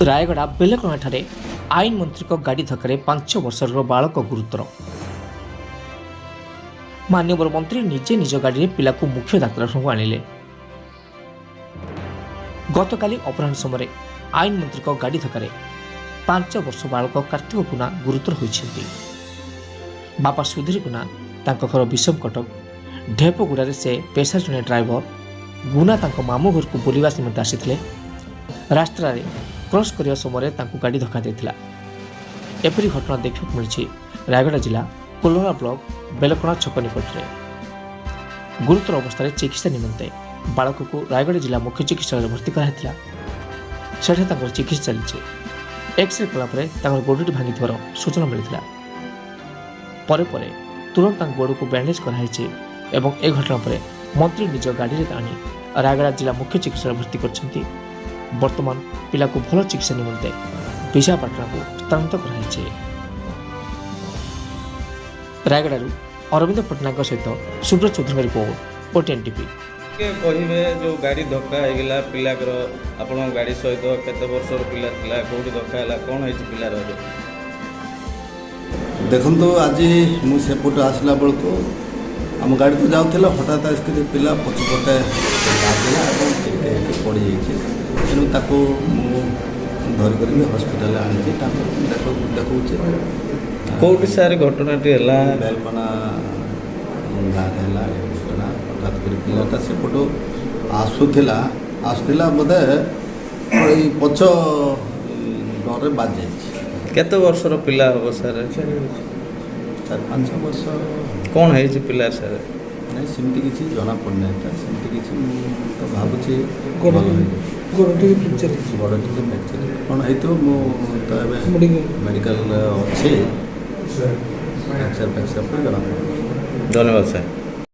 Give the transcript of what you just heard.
ରାୟଗଡ଼ା ବେଲକଣାଠାରେ ଆଇନ ମନ୍ତ୍ରୀଙ୍କ ଗାଡ଼ି ଧକ୍କାରେ 5 ବର୍ଷର ବାଳକ ଗୁରୁତର। ମାନ୍ୟବର ମନ୍ତ୍ରୀ ନିଜେ ନିଜ ଗାଡ଼ିରେ ପିଲାକୁ ମୁଖ୍ୟ ଡାକ୍ତରଖାନାକୁ ଆଣିଲେ। ଗତକାଲି ଅପରାହ୍ନ ସମୟରେ ଆଇନ ମନ୍ତ୍ରୀଙ୍କ ଗାଡ଼ି ଧକ୍କାରେ 5 ବର୍ଷ ବାଳକ କାର୍ତ୍ତିକ କୁନା ଗୁରୁତର ହୋଇଛନ୍ତି। ବାପା ସୁଧୀର କୁନା ତାଙ୍କ ଘର ବିଷମ କଟକ। ଢେପଗୁଡ଼ାରେ ସେ ପେଶାରେ ଜଣେ ଡ୍ରାଇଭର। ଗୁନା ତାଙ୍କ ମାମୁଁ ଘରକୁ ବୁଲିବା ନିମନ୍ତେ ଆସିଥିଲେ। ରାସ୍ତାରେ କ୍ରସ୍ କରିବା ସମୟରେ ତାଙ୍କୁ ଗାଡ଼ି ଧକ୍କା ଦେଇଥିଲା। ଏପରି ଘଟଣା ଦେଖିବାକୁ ମିଳିଛି ରାୟଗଡ଼ା ଜିଲ୍ଲା କୋଲରା ବ୍ଲକ ବେଲକଣା ଛକ ନିକଟରେ। ଗୁରୁତର ଅବସ୍ଥାରେ ଚିକିତ୍ସା ନିମନ୍ତେ ବାଳକକୁ ରାୟଗଡ଼ା ଜିଲ୍ଲା ମୁଖ୍ୟ ଚିକିତ୍ସାଳୟରେ ଭର୍ତ୍ତି କରାଯାଇଥିଲା। ସେଠାରେ ତାଙ୍କର ଚିକିତ୍ସା ଚାଲିଛି। ଏକ୍ସରେ କଲା ପରେ ତାଙ୍କର ଗୋଡ଼ଟି ଭାଙ୍ଗିଥିବାର ସୂଚନା ମିଳିଥିଲା। ପରେ ପରେ ତୁରନ୍ତ ତାଙ୍କ ଗୋଡ଼କୁ ବ୍ୟାଣ୍ଡେଜ୍ କରାଯାଇଛି ଏବଂ ଏ ଘଟଣା ପରେ ମନ୍ତ୍ରୀ ନିଜ ଗାଡ଼ିରେ ଆଣି ରାୟଗଡ଼ା ଜିଲ୍ଲା ମୁଖ୍ୟ ଚିକିତ୍ସାଳୟରେ ଭର୍ତ୍ତି କରିଛନ୍ତି। ବର୍ତ୍ତମାନ ପିଲାକୁ ଭଲ ଚିକିତ୍ସା ନିମନ୍ତେ ବିଶାଖାପାଟଣାକୁ ସ୍ଥାନାନ୍ତର କରାଯାଇଛି। ରାୟଗଡ଼ାରୁ ଅରବିନ୍ଦ ପଟ୍ଟନାୟକଙ୍କ ସହିତ ସୁବ୍ରତ ଚୌଧୁରୀଙ୍କ ରିପୋର୍ଟ, OTN TV। କହିବେ ଯେଉଁ ଗାଡ଼ି ଧକ୍କା ହେଇଗଲା ପିଲାଙ୍କର, ଆପଣଙ୍କ ଗାଡ଼ି ସହିତ କେତେ ବର୍ଷର ପିଲା ଥିଲା, କେଉଁଠି ଧକ୍କା ହେଲା, କ'ଣ ହେଇଛି ପିଲାର? ଦେଖନ୍ତୁ, ଆଜି ମୁଁ ସେପଟୁ ଆସିଲା ବେଳକୁ ଆମ ଗାଡ଼ି ତ ଯାଉଥିଲା, ହଠାତ୍ ଆସିକି ପିଲା ପଛପଟେ ବାଜିଲା ଏବଂ ଟିକେ ପଡ଼ିଯାଇଛି। ତେଣୁ ତାକୁ ମୁଁ ଧରିକରି ହସ୍ପିଟାଲରେ ଆଣିଛି, ତାକୁ ଦେଖାଉଛି। କେଉଁଠି ସାର୍ ଘଟଣାଟି ହେଲା? ବେଲକଣା ଗାଁରେ ହେଲା ଏ ଘଟଣା। ହଠାତ୍ କରି ପିଲାଟା ସେପଟୁ ଆସୁଥିଲା ବୋଧେ ଏଇ ପଛ ଡରରେ ବାଜିଯାଇଛି। କେତେ ବର୍ଷର ପିଲା ହେବ ସାର୍? 4-5 ବର୍ଷ। କ'ଣ ହେଇଛି ପିଲା ସାର୍? ନାଇଁ, ସେମିତି କିଛି ଜଣାପଡ଼ିନାହିଁ। ସେମିତି କିଛି ମୁଁ ତ ଭାବୁଛି ଗୋଡ଼ ଟିକେ ଫ୍ରାକ୍ଚର କ'ଣ ହେଇଥିବ। ମୁଁ ତ ଏବେ ମେଡ଼ିକାଲରେ ଅଛି। ଫ୍ରାକ୍ଚର ଜଣାପଡ଼ିବ। ଧନ୍ୟବାଦ ସାର୍।